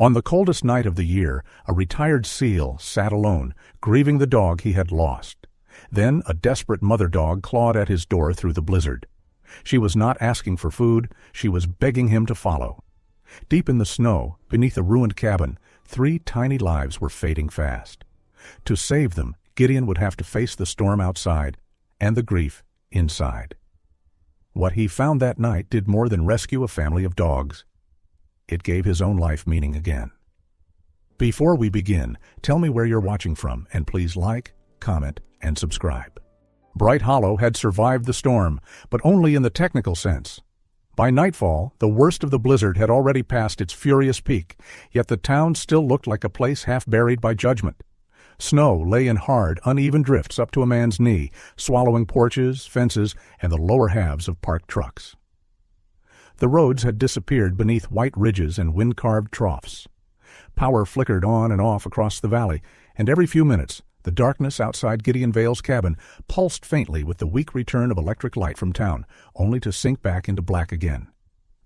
On the coldest night of the year, a retired SEAL sat alone, grieving the dog he had lost. Then a desperate mother dog clawed at his door through the blizzard. She was not asking for food, she was begging him to follow. Deep in the snow, beneath a ruined cabin, 3 tiny lives were fading fast. To save them, Gideon would have to face the storm outside and the grief inside. What he found that night did more than rescue a family of dogs. It gave his own life meaning again. Before we begin, tell me where you're watching from, and please like, comment, and subscribe. Bright Hollow had survived the storm, but only in the technical sense. By nightfall, the worst of the blizzard had already passed its furious peak, yet the town still looked like a place half buried by judgment. Snow lay in hard, uneven drifts up to a man's knee, swallowing porches, fences, and the lower halves of parked trucks. The roads had disappeared beneath white ridges and wind-carved troughs. Power flickered on and off across the valley, and every few minutes, the darkness outside Gideon Vale's cabin pulsed faintly with the weak return of electric light from town, only to sink back into black again.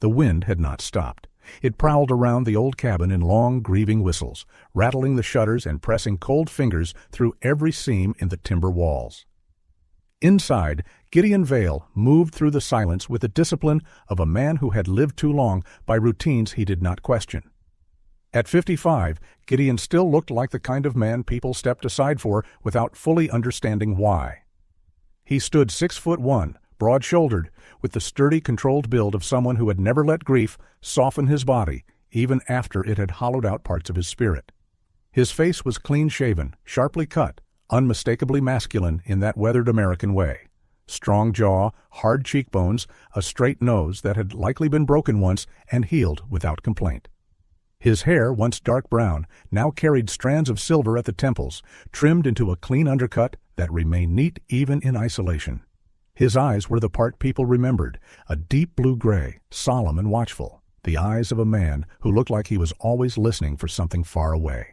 The wind had not stopped. It prowled around the old cabin in long, grieving whistles, rattling the shutters and pressing cold fingers through every seam in the timber walls. Inside, Gideon Vale moved through the silence with the discipline of a man who had lived too long by routines he did not question. At 55, Gideon still looked like the kind of man people stepped aside for without fully understanding why. He stood 6'1", broad-shouldered, with the sturdy, controlled build of someone who had never let grief soften his body, even after it had hollowed out parts of his spirit. His face was clean-shaven, sharply cut, unmistakably masculine in that weathered American way. Strong jaw, hard cheekbones, a straight nose that had likely been broken once and healed without complaint. His hair, once dark brown, now carried strands of silver at the temples, trimmed into a clean undercut that remained neat even in isolation. His eyes were the part people remembered, a deep blue-gray, solemn and watchful, the eyes of a man who looked like he was always listening for something far away.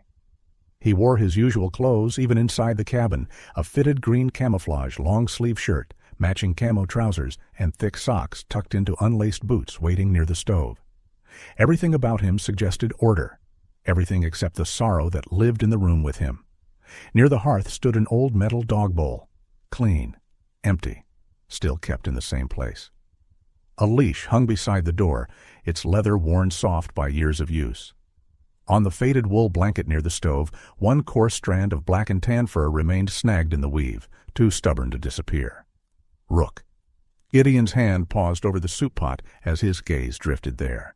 He wore his usual clothes even inside the cabin, a fitted green camouflage long-sleeve shirt, matching camo trousers, and thick socks tucked into unlaced boots waiting near the stove. Everything about him suggested order, everything except the sorrow that lived in the room with him. Near the hearth stood an old metal dog bowl, clean, empty, still kept in the same place. A leash hung beside the door, its leather worn soft by years of use. On the faded wool blanket near the stove, one coarse strand of black and tan fur remained snagged in the weave, too stubborn to disappear. Rook. Gideon's hand paused over the soup pot as his gaze drifted there.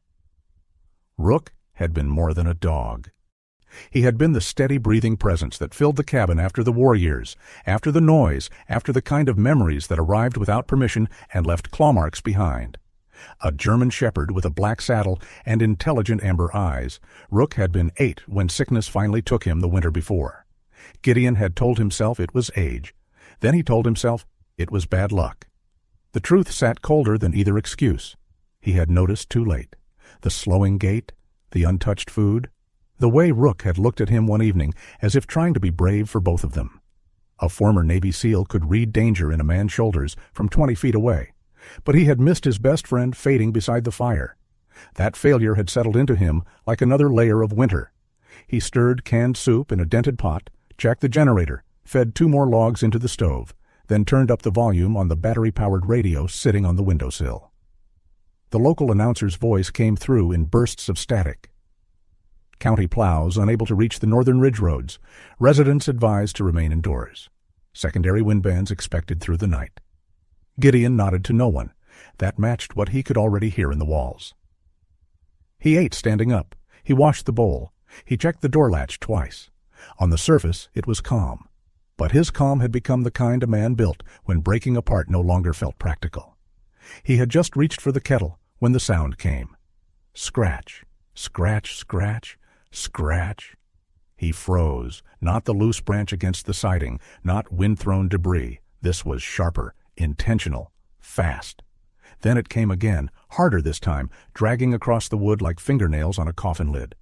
Rook had been more than a dog. He had been the steady breathing presence that filled the cabin after the war years, after the noise, after the kind of memories that arrived without permission and left claw marks behind. A German shepherd with a black saddle and intelligent amber eyes, Rook had been 8 when sickness finally took him the winter before. Gideon had told himself it was age. Then he told himself it was bad luck. The truth sat colder than either excuse. He had noticed too late. The slowing gait, the untouched food, the way Rook had looked at him one evening as if trying to be brave for both of them. A former Navy SEAL could read danger in a man's shoulders from 20 feet away, but he had missed his best friend fading beside the fire. That failure had settled into him like another layer of winter. He stirred canned soup in a dented pot, checked the generator, fed 2 more logs into the stove, then turned up the volume on the battery-powered radio sitting on the windowsill. The local announcer's voice came through in bursts of static. County plows unable to reach the northern ridge roads. Residents advised to remain indoors. Secondary wind bands expected through the night. Gideon nodded to no one. That matched what he could already hear in the walls. He ate standing up. He washed the bowl. He checked the door latch twice. On the surface, it was calm. But his calm had become the kind a man built when breaking apart no longer felt practical. He had just reached for the kettle when the sound came. Scratch, scratch, scratch, scratch. He froze, not the loose branch against the siding, not wind-thrown debris. This was sharper, intentional, fast. Then it came again, harder this time, dragging across the wood like fingernails on a coffin lid.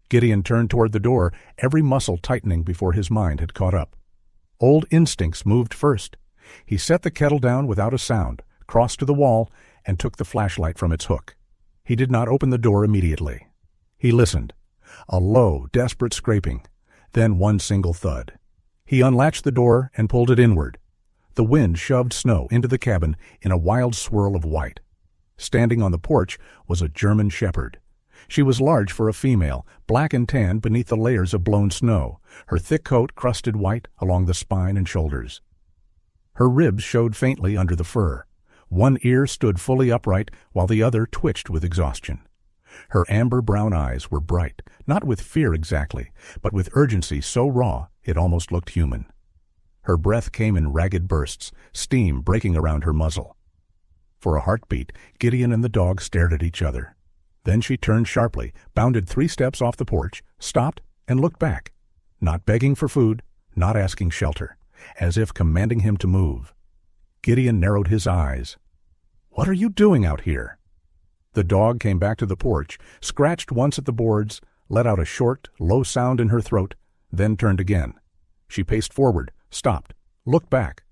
Gideon turned toward the door, every muscle tightening before his mind had caught up. Old instincts moved first. He set the kettle down without a sound, crossed to the wall, and took the flashlight from its hook. He did not open the door immediately. He listened. A low, desperate scraping, then one single thud. He unlatched the door and pulled it inward. The wind shoved snow into the cabin in a wild swirl of white. Standing on the porch was a German shepherd. She was large for a female, black and tan beneath the layers of blown snow, her thick coat crusted white along the spine and shoulders. Her ribs showed faintly under the fur. One ear stood fully upright while the other twitched with exhaustion. Her amber-brown eyes were bright, not with fear exactly, but with urgency so raw it almost looked human. Her breath came in ragged bursts, steam breaking around her muzzle. For a heartbeat, Gideon and the dog stared at each other. Then she turned sharply, bounded 3 steps off the porch, stopped, and looked back, not begging for food, not asking shelter, as if commanding him to move. Gideon narrowed his eyes. "What are you doing out here?" The dog came back to the porch, scratched once at the boards, let out a short, low sound in her throat, then turned again. She paced forward, stopped, looked back.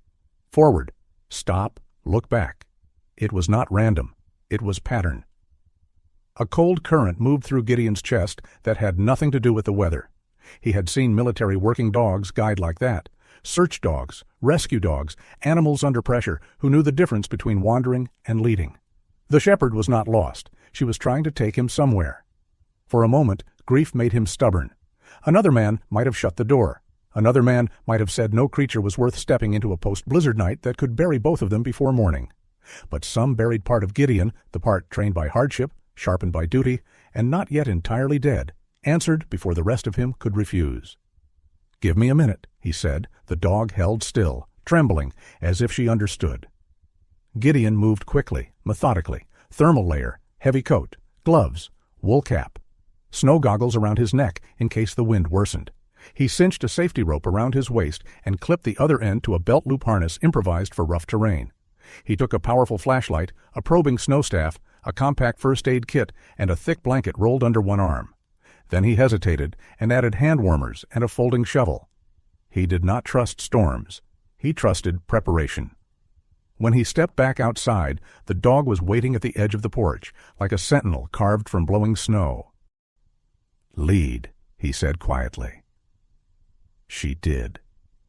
Forward, stop, look back. It was not random. It was pattern. A cold current moved through Gideon's chest that had nothing to do with the weather. He had seen military working dogs guide like that. Search dogs, rescue dogs, animals under pressure who knew the difference between wandering and leading. The shepherd was not lost. She was trying to take him somewhere. For a moment, grief made him stubborn. Another man might have shut the door. Another man might have said no creature was worth stepping into a post-blizzard night that could bury both of them before morning. But some buried part of Gideon, the part trained by hardship, sharpened by duty, and not yet entirely dead, answered before the rest of him could refuse. "Give me a minute," he said. The dog held still, trembling, as if she understood. Gideon moved quickly, methodically. Thermal layer, heavy coat, gloves, wool cap, snow goggles around his neck in case the wind worsened. He cinched a safety rope around his waist and clipped the other end to a belt loop harness improvised for rough terrain. He took a powerful flashlight, a probing snow staff, a compact first aid kit, and a thick blanket rolled under one arm. Then he hesitated and added hand warmers and a folding shovel. He did not trust storms. He trusted preparation. When he stepped back outside, the dog was waiting at the edge of the porch, like a sentinel carved from blowing snow. "Lead," he said quietly. She did.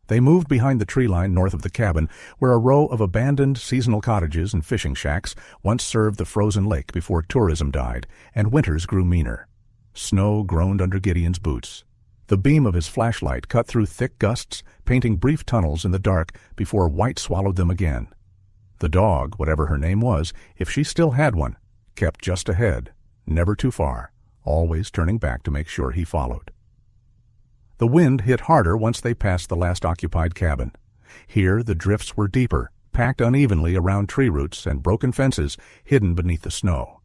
They moved behind the tree line north of the cabin, where a row of abandoned seasonal cottages and fishing shacks once served the frozen lake before tourism died and winters grew meaner. Snow groaned under Gideon's boots. The beam of his flashlight cut through thick gusts, painting brief tunnels in the dark before white swallowed them again. The dog, whatever her name was, if she still had one, kept just ahead, never too far, always turning back to make sure he followed. The wind hit harder once they passed the last occupied cabin. Here the drifts were deeper, packed unevenly around tree roots and broken fences hidden beneath the snow.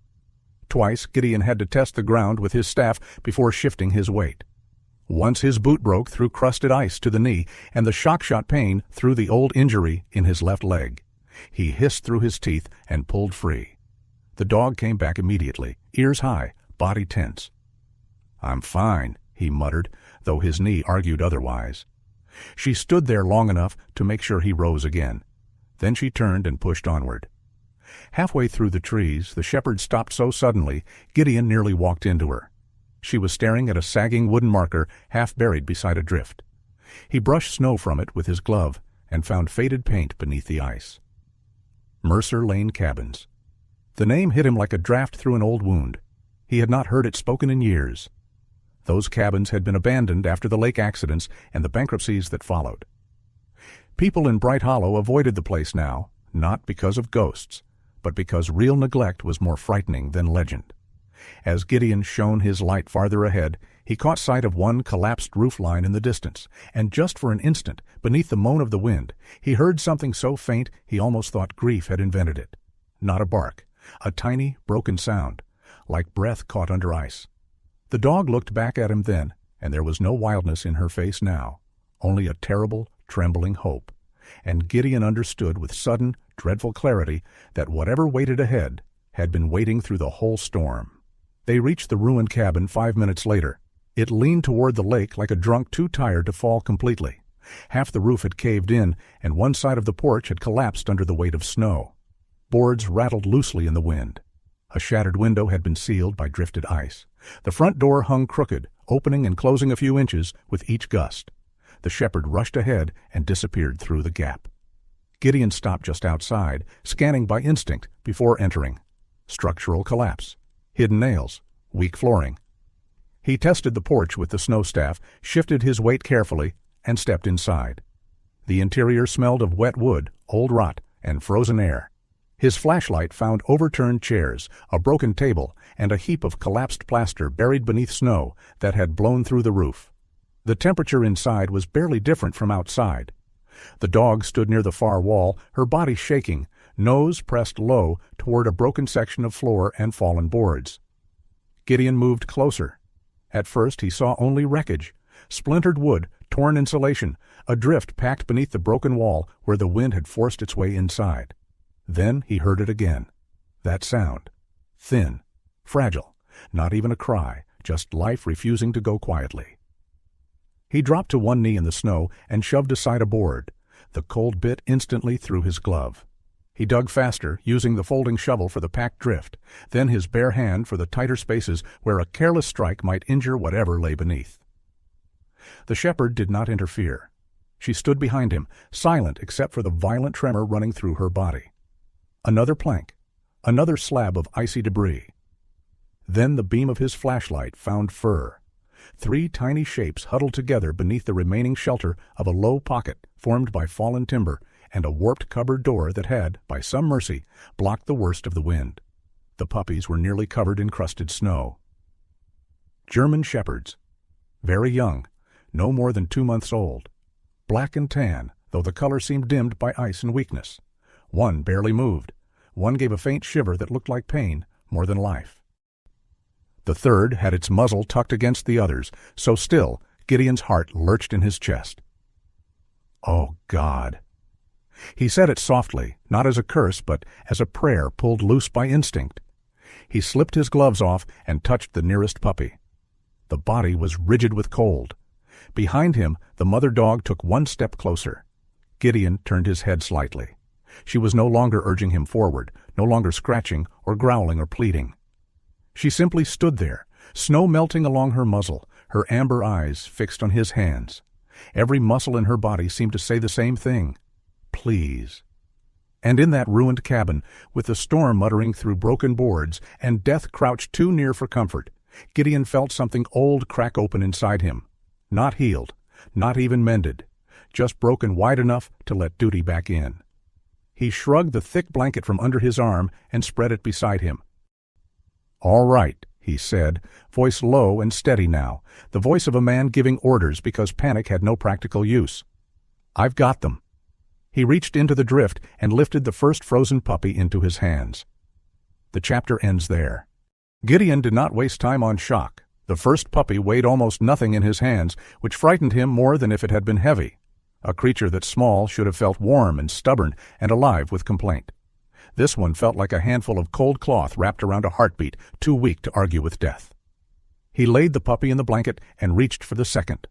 Twice Gideon had to test the ground with his staff before shifting his weight. Once his boot broke through crusted ice to the knee, and the shock-shot pain through the old injury in his left leg. He hissed through his teeth and pulled free. The dog came back immediately, ears high, body tense. "I'm fine," he muttered, though his knee argued otherwise. She stood there long enough to make sure he rose again. Then she turned and pushed onward. Halfway through the trees, the shepherd stopped so suddenly, Gideon nearly walked into her. She was staring at a sagging wooden marker half buried beside a drift. He brushed snow from it with his glove and found faded paint beneath the ice. Mercer Lane Cabins. The name hit him like a draft through an old wound. He had not heard it spoken in years. Those cabins had been abandoned after the lake accidents and the bankruptcies that followed. People in Bright Hollow avoided the place now, not because of ghosts, but because real neglect was more frightening than legend. As Gideon shone his light farther ahead, he caught sight of one collapsed roof line in the distance, and just for an instant, beneath the moan of the wind, he heard something so faint he almost thought grief had invented it. Not a bark, a tiny, broken sound, like breath caught under ice. The dog looked back at him then, and there was no wildness in her face now, only a terrible, trembling hope. And Gideon understood with sudden, dreadful clarity that whatever waited ahead had been waiting through the whole storm. They reached the ruined cabin 5 minutes later. It leaned toward the lake like a drunk too tired to fall completely. Half the roof had caved in, and one side of the porch had collapsed under the weight of snow. Boards rattled loosely in the wind. A shattered window had been sealed by drifted ice. The front door hung crooked, opening and closing a few inches with each gust. The shepherd rushed ahead and disappeared through the gap. Gideon stopped just outside, scanning by instinct before entering. Structural collapse. Hidden nails. Weak flooring. He tested the porch with the snow staff, shifted his weight carefully, and stepped inside. The interior smelled of wet wood, old rot, and frozen air. His flashlight found overturned chairs, a broken table, and a heap of collapsed plaster buried beneath snow that had blown through the roof. The temperature inside was barely different from outside. The dog stood near the far wall, her body shaking, nose pressed low toward a broken section of floor and fallen boards. Gideon moved closer. At first he saw only wreckage, splintered wood, torn insulation, a drift packed beneath the broken wall where the wind had forced its way inside. Then he heard it again. That sound. Thin, fragile, not even a cry, just life refusing to go quietly. He dropped to one knee in the snow and shoved aside a board. The cold bit instantly through his glove. He dug faster, using the folding shovel for the packed drift, then his bare hand for the tighter spaces where a careless strike might injure whatever lay beneath. The shepherd did not interfere. She stood behind him, silent except for the violent tremor running through her body. Another plank, another slab of icy debris. Then the beam of his flashlight found fur. 3 tiny shapes huddled together beneath the remaining shelter of a low pocket formed by fallen timber and a warped cupboard door that had, by some mercy, blocked the worst of the wind. The puppies were nearly covered in crusted snow. German shepherds. Very young, no more than 2 months old. Black and tan, though the color seemed dimmed by ice and weakness. One barely moved. One gave a faint shiver that looked like pain more than life. The third had its muzzle tucked against the others, so still Gideon's heart lurched in his chest. Oh, God. He said it softly, not as a curse, but as a prayer pulled loose by instinct. He slipped his gloves off and touched the nearest puppy. The body was rigid with cold. Behind him, the mother dog took one step closer. Gideon turned his head slightly. She was no longer urging him forward, no longer scratching or growling or pleading. She simply stood there, snow melting along her muzzle, her amber eyes fixed on his hands. Every muscle in her body seemed to say the same thing. Please. And in that ruined cabin, with the storm muttering through broken boards and death crouched too near for comfort, Gideon felt something old crack open inside him. Not healed, not even mended, just broken wide enough to let duty back in. He shrugged the thick blanket from under his arm and spread it beside him. "All right," he said, voice low and steady now, the voice of a man giving orders because panic had no practical use. "I've got them." He reached into the drift and lifted the first frozen puppy into his hands. The chapter ends there. Gideon did not waste time on shock. The first puppy weighed almost nothing in his hands, which frightened him more than if it had been heavy. A creature that small should have felt warm and stubborn and alive with complaint. This one felt like a handful of cold cloth wrapped around a heartbeat, too weak to argue with death. He laid the puppy in the blanket and reached for the second.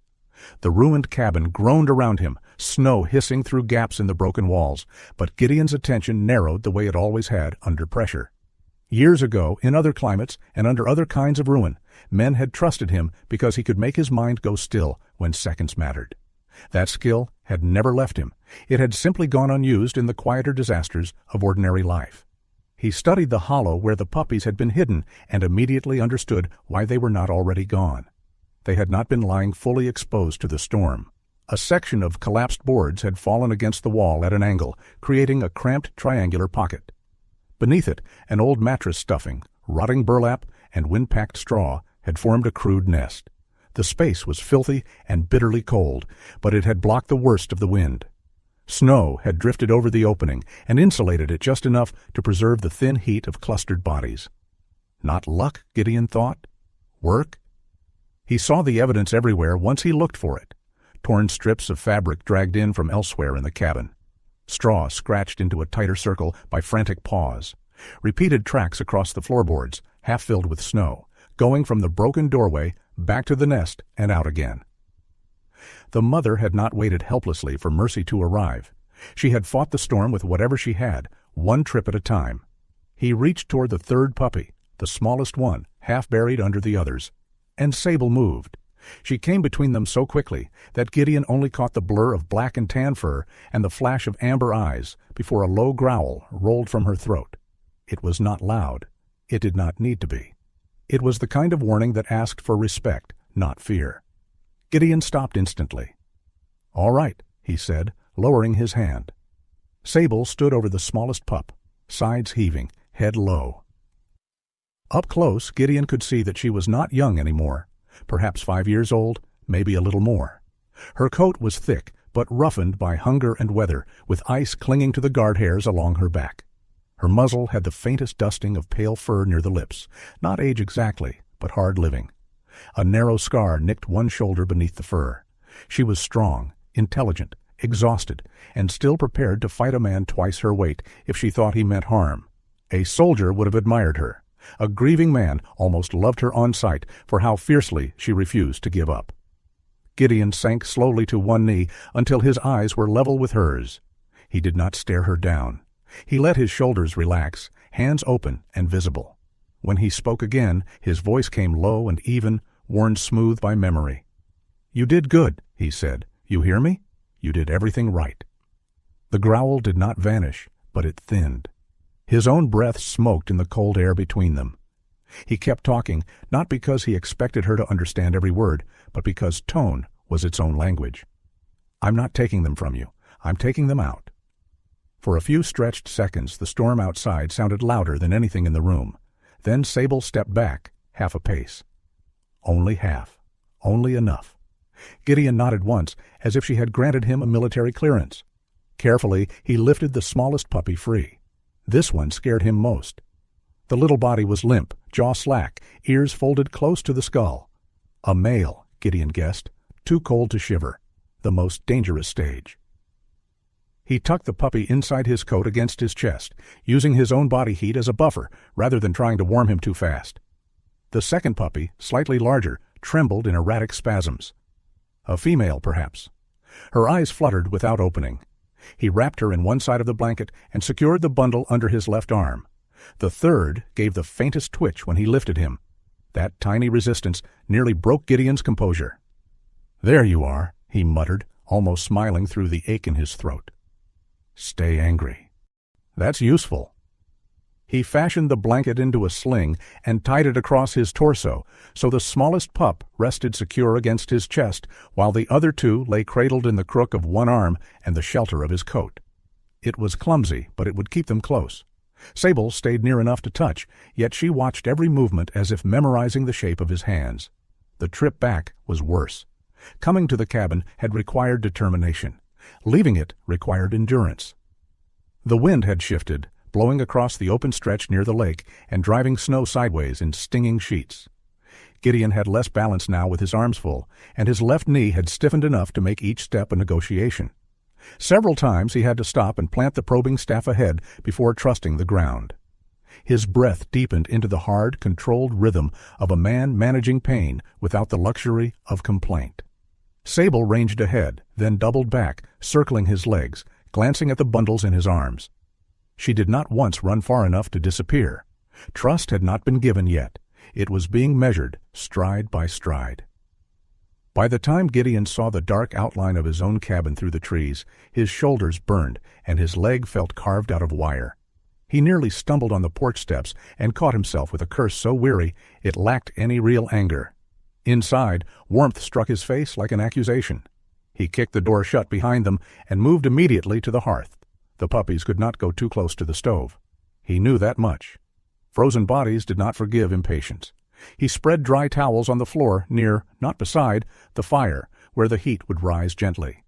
The ruined cabin groaned around him, snow hissing through gaps in the broken walls, but Gideon's attention narrowed the way it always had under pressure. Years ago, in other climates and under other kinds of ruin, men had trusted him because he could make his mind go still when seconds mattered. That skill had never left him. It had simply gone unused in the quieter disasters of ordinary life. He studied the hollow where the puppies had been hidden and immediately understood why they were not already gone. They had not been lying fully exposed to the storm. A section of collapsed boards had fallen against the wall at an angle, creating a cramped triangular pocket. Beneath it, an old mattress stuffing, rotting burlap, and wind-packed straw had formed a crude nest. The space was filthy and bitterly cold, but it had blocked the worst of the wind. Snow had drifted over the opening and insulated it just enough to preserve the thin heat of clustered bodies. Not luck, Gideon thought. Work? He saw the evidence everywhere once he looked for it. Torn strips of fabric dragged in from elsewhere in the cabin. Straw scratched into a tighter circle by frantic paws. Repeated tracks across the floorboards, half filled with snow, going from the broken doorway back to the nest and out again. The mother had not waited helplessly for mercy to arrive. She had fought the storm with whatever she had, one trip at a time. He reached toward the third puppy, the smallest one, half buried under the others, and Sable moved. She came between them so quickly that Gideon only caught the blur of black and tan fur and the flash of amber eyes before a low growl rolled from her throat. It was not loud. It did not need to be. It was the kind of warning that asked for respect, not fear. Gideon stopped instantly. "All right," he said, lowering his hand. Sable stood over the smallest pup, sides heaving, head low. Up close, Gideon could see that she was not young anymore, perhaps 5 years old, maybe a little more. Her coat was thick, but roughened by hunger and weather, with ice clinging to the guard hairs along her back. Her muzzle had the faintest dusting of pale fur near the lips, not age exactly, but hard living. A narrow scar nicked one shoulder beneath the fur. She was strong, intelligent, exhausted, and still prepared to fight a man twice her weight if she thought he meant harm. A soldier would have admired her. A grieving man almost loved her on sight for how fiercely she refused to give up. Gideon sank slowly to one knee until his eyes were level with hers. He did not stare her down. He let his shoulders relax, hands open and visible. When he spoke again, his voice came low and even, worn smooth by memory. "You did good," he said. "You hear me? You did everything right." The growl did not vanish, but it thinned. His own breath smoked in the cold air between them. He kept talking, not because he expected her to understand every word, but because tone was its own language. "I'm not taking them from you. I'm taking them out." For a few stretched seconds, the storm outside sounded louder than anything in the room. Then Sable stepped back, half a pace. Only half. Only enough. Gideon nodded once, as if she had granted him a military clearance. Carefully, he lifted the smallest puppy free. This one scared him most. The little body was limp, jaw slack, ears folded close to the skull. A male, Gideon guessed, too cold to shiver. The most dangerous stage. He tucked the puppy inside his coat against his chest, using his own body heat as a buffer rather than trying to warm him too fast. The second puppy, slightly larger, trembled in erratic spasms. A female, perhaps. Her eyes fluttered without opening. He wrapped her in one side of the blanket and secured the bundle under his left arm. The third gave the faintest twitch when he lifted him. That tiny resistance nearly broke Gideon's composure. "There you are," he muttered, almost smiling through the ache in his throat. "Stay angry. That's useful." He fashioned the blanket into a sling and tied it across his torso, so the smallest pup rested secure against his chest, while the other two lay cradled in the crook of one arm and the shelter of his coat. It was clumsy, but it would keep them close. Sable stayed near enough to touch, yet she watched every movement as if memorizing the shape of his hands. The trip back was worse. Coming to the cabin had required determination. Leaving it required endurance. The wind had shifted, blowing across the open stretch near the lake and driving snow sideways in stinging sheets. Gideon had less balance now with his arms full, and his left knee had stiffened enough to make each step a negotiation. Several times he had to stop and plant the probing staff ahead before trusting the ground. His breath deepened into the hard, controlled rhythm of a man managing pain without the luxury of complaint. Sable ranged ahead, then doubled back, circling his legs, glancing at the bundles in his arms. She did not once run far enough to disappear. Trust had not been given yet. It was being measured, stride by stride. By the time Gideon saw the dark outline of his own cabin through the trees, his shoulders burned and his leg felt carved out of wire. He nearly stumbled on the porch steps and caught himself with a curse so weary it lacked any real anger. Inside, warmth struck his face like an accusation. He kicked the door shut behind them and moved immediately to the hearth. The puppies could not go too close to the stove. He knew that much. Frozen bodies did not forgive impatience. He spread dry towels on the floor near, not beside, the fire, where the heat would rise gently.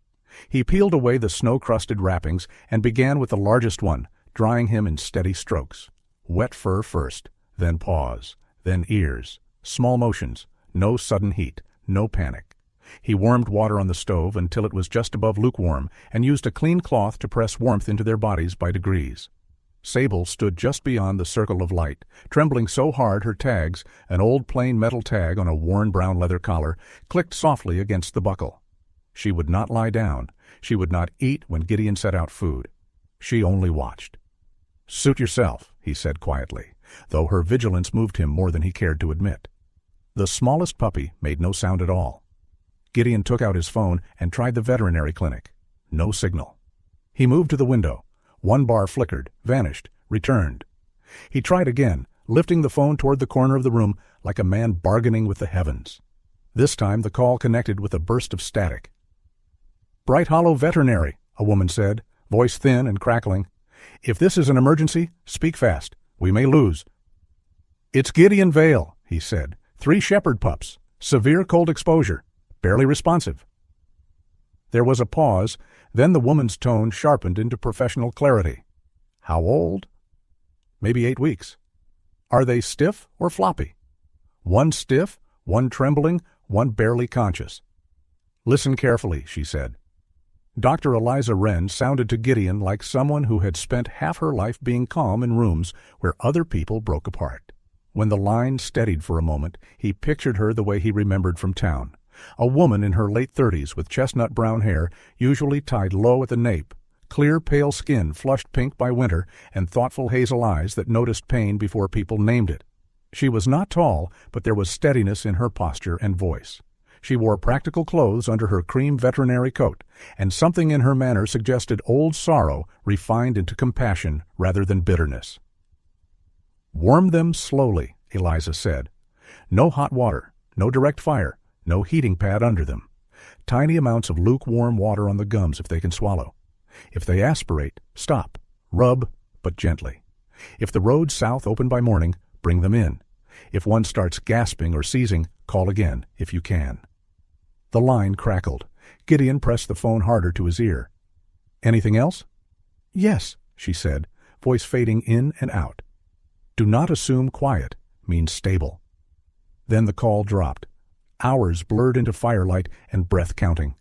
He peeled away the snow-crusted wrappings and began with the largest one, drying him in steady strokes. Wet fur first, then paws, then ears. Small motions, no sudden heat, no panic. He warmed water on the stove until it was just above lukewarm and used a clean cloth to press warmth into their bodies by degrees. Sable stood just beyond the circle of light, trembling so hard her tags, an old plain metal tag on a worn brown leather collar, clicked softly against the buckle. She would not lie down. She would not eat when Gideon set out food. She only watched. "Suit yourself," he said quietly, though her vigilance moved him more than he cared to admit. The smallest puppy made no sound at all. Gideon took out his phone and tried the veterinary clinic. No signal. He moved to the window. One bar flickered, vanished, returned. He tried again, lifting the phone toward the corner of the room like a man bargaining with the heavens. This time the call connected with a burst of static. "Bright Hollow Veterinary," a woman said, voice thin and crackling. "If this is an emergency, speak fast. We may lose." "It's Gideon Vale," he said. 3 shepherd pups. Severe cold exposure. Barely responsive." There was a pause, then the woman's tone sharpened into professional clarity. "How old?" "Maybe 8 weeks." "Are they stiff or floppy?" "One stiff, one trembling, one barely conscious." "Listen carefully," she said. Dr. Eliza Wren sounded to Gideon like someone who had spent half her life being calm in rooms where other people broke apart. When the line steadied for a moment, he pictured her the way he remembered from town. A woman in her late 30s with chestnut brown hair, usually tied low at the nape, clear pale skin flushed pink by winter, and thoughtful hazel eyes that noticed pain before people named it. She was not tall, but there was steadiness in her posture and voice. She wore practical clothes under her cream veterinary coat, and something in her manner suggested old sorrow refined into compassion rather than bitterness. "Warm them slowly," Eliza said. "No hot water, no direct fire, no heating pad under them. Tiny amounts of lukewarm water on the gums if they can swallow. If they aspirate, stop. Rub, but gently. If the road south open by morning, bring them in. If one starts gasping or seizing, call again, if you can." The line crackled. Gideon pressed the phone harder to his ear. "Anything else?" "Yes," she said, voice fading in and out. "Do not assume quiet means stable." Then the call dropped. Hours blurred into firelight and breath counting.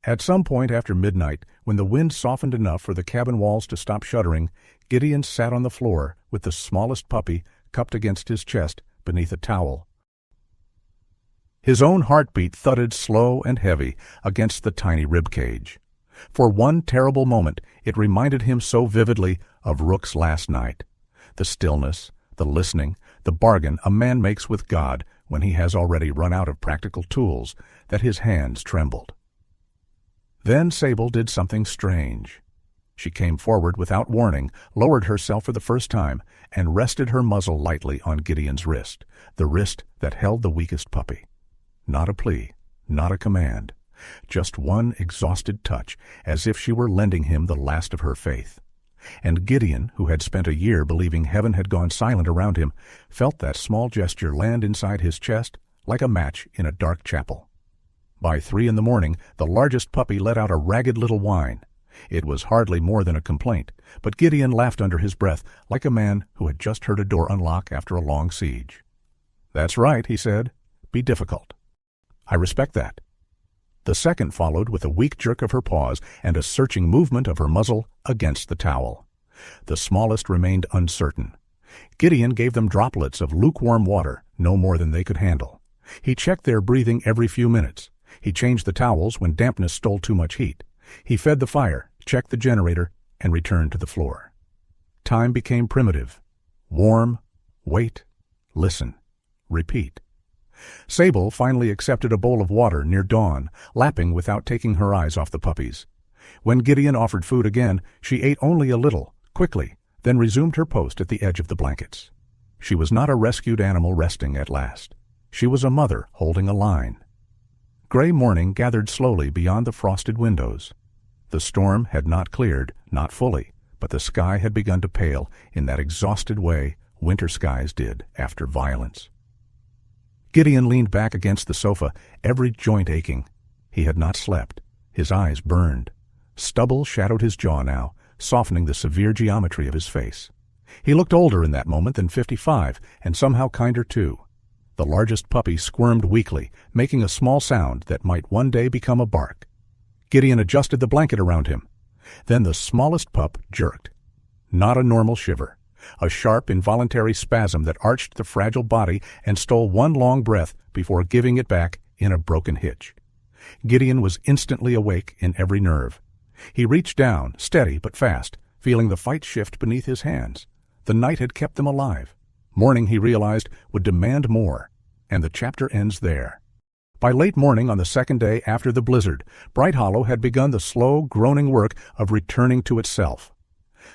At some point after midnight, when the wind softened enough for the cabin walls to stop shuddering, Gideon sat on the floor with the smallest puppy cupped against his chest beneath a towel. His own heartbeat thudded slow and heavy against the tiny rib cage. For one terrible moment, it reminded him so vividly of Rook's last night. The stillness, the listening, the bargain a man makes with God when he has already run out of practical tools, that his hands trembled. Then Sable did something strange. She came forward without warning, lowered herself for the first time, and rested her muzzle lightly on Gideon's wrist, the wrist that held the weakest puppy. Not a plea, not a command, just one exhausted touch, as if she were lending him the last of her faith. And Gideon, who had spent a year believing heaven had gone silent around him, felt that small gesture land inside his chest like a match in a dark chapel. By 3 a.m, the largest puppy let out a ragged little whine. It was hardly more than a complaint, but Gideon laughed under his breath like a man who had just heard a door unlock after a long siege. "That's right," he said. "Be difficult. I respect that." The second followed with a weak jerk of her paws and a searching movement of her muzzle against the towel. The smallest remained uncertain. Gideon gave them droplets of lukewarm water, no more than they could handle. He checked their breathing every few minutes. He changed the towels when dampness stole too much heat. He fed the fire, checked the generator, and returned to the floor. Time became primitive. Warm, wait, listen, repeat. Sable finally accepted a bowl of water near dawn, lapping without taking her eyes off the puppies. When Gideon offered food again, she ate only a little, quickly, then resumed her post at the edge of the blankets. She was not a rescued animal resting at last. She was a mother holding a line. Gray morning gathered slowly beyond the frosted windows. The storm had not cleared, not fully, but the sky had begun to pale in that exhausted way winter skies did after violence. Gideon leaned back against the sofa, every joint aching. He had not slept. His eyes burned. Stubble shadowed his jaw now, softening the severe geometry of his face. He looked older in that moment than 55, and somehow kinder too. The largest puppy squirmed weakly, making a small sound that might one day become a bark. Gideon adjusted the blanket around him. Then the smallest pup jerked. Not a normal shiver. A sharp, involuntary spasm that arched the fragile body and stole one long breath before giving it back in a broken hitch. Gideon was instantly awake in every nerve. He reached down, steady but fast, feeling the fight shift beneath his hands. The night had kept them alive. Morning, he realized, would demand more, and the chapter ends there. By late morning on the second day after the blizzard, Bright Hollow had begun the slow, groaning work of returning to itself.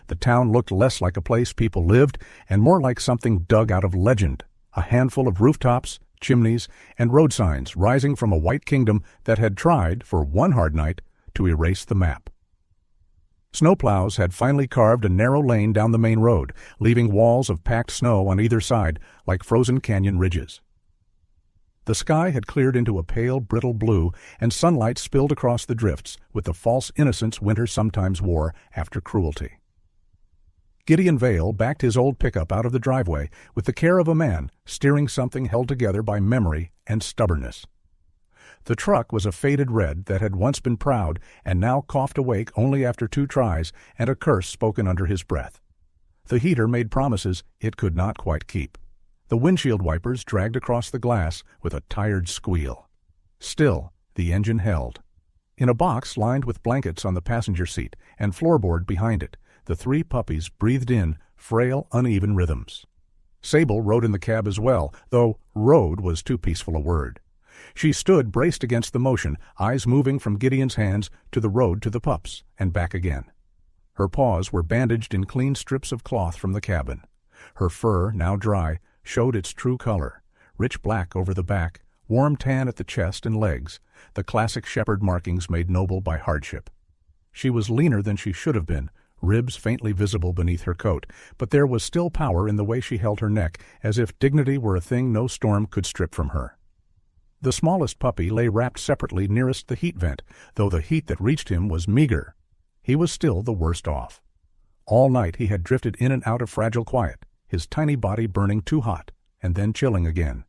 The town looked less like a place people lived and more like something dug out of legend, a handful of rooftops, chimneys, and road signs rising from a white kingdom that had tried, for one hard night, to erase the map. Snowplows had finally carved a narrow lane down the main road, leaving walls of packed snow on either side like frozen canyon ridges. The sky had cleared into a pale, brittle blue, and sunlight spilled across the drifts with the false innocence winter sometimes wore after cruelty. Gideon Vale backed his old pickup out of the driveway with the care of a man steering something held together by memory and stubbornness. The truck was a faded red that had once been proud and now coughed awake only after 2 tries and a curse spoken under his breath. The heater made promises it could not quite keep. The windshield wipers dragged across the glass with a tired squeal. Still, the engine held. In a box lined with blankets on the passenger seat and floorboard behind it, the 3 puppies breathed in frail, uneven rhythms. Sable rode in the cab as well, though rode was too peaceful a word. She stood braced against the motion, eyes moving from Gideon's hands to the road to the pups, and back again. Her paws were bandaged in clean strips of cloth from the cabin. Her fur, now dry, showed its true color, rich black over the back, warm tan at the chest and legs, the classic shepherd markings made noble by hardship. She was leaner than she should have been, ribs faintly visible beneath her coat, but there was still power in the way she held her neck, as if dignity were a thing no storm could strip from her. The smallest puppy lay wrapped separately nearest the heat vent, though the heat that reached him was meager. He was still the worst off. All night he had drifted in and out of fragile quiet, his tiny body burning too hot, and then chilling again.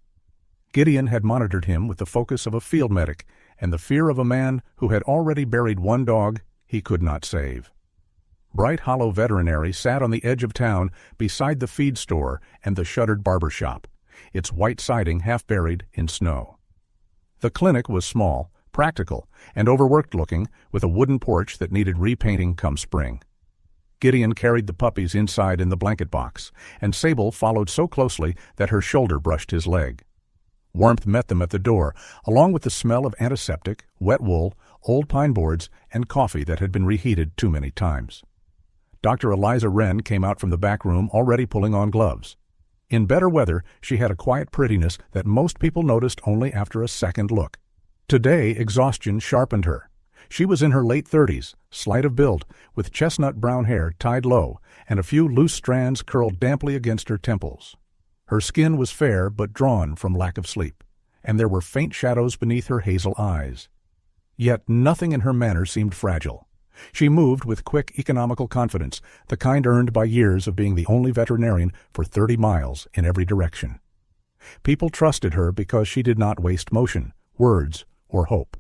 Gideon had monitored him with the focus of a field medic and the fear of a man who had already buried 1 dog he could not save. Bright Hollow Veterinary sat on the edge of town beside the feed store and the shuttered barber shop, its white siding half buried in snow. The clinic was small, practical, and overworked looking, with a wooden porch that needed repainting come spring. Gideon carried the puppies inside in the blanket box, and Sable followed so closely that her shoulder brushed his leg. Warmth met them at the door, along with the smell of antiseptic, wet wool, old pine boards, and coffee that had been reheated too many times. Dr. Eliza Wren came out from the back room already pulling on gloves. In better weather, she had a quiet prettiness that most people noticed only after a second look. Today, exhaustion sharpened her. She was in her late 30s, slight of build, with chestnut brown hair tied low, and a few loose strands curled damply against her temples. Her skin was fair but drawn from lack of sleep, and there were faint shadows beneath her hazel eyes. Yet nothing in her manner seemed fragile. She moved with quick, economical confidence, the kind earned by years of being the only veterinarian for 30 miles in every direction. People trusted her because she did not waste motion, words, or hope.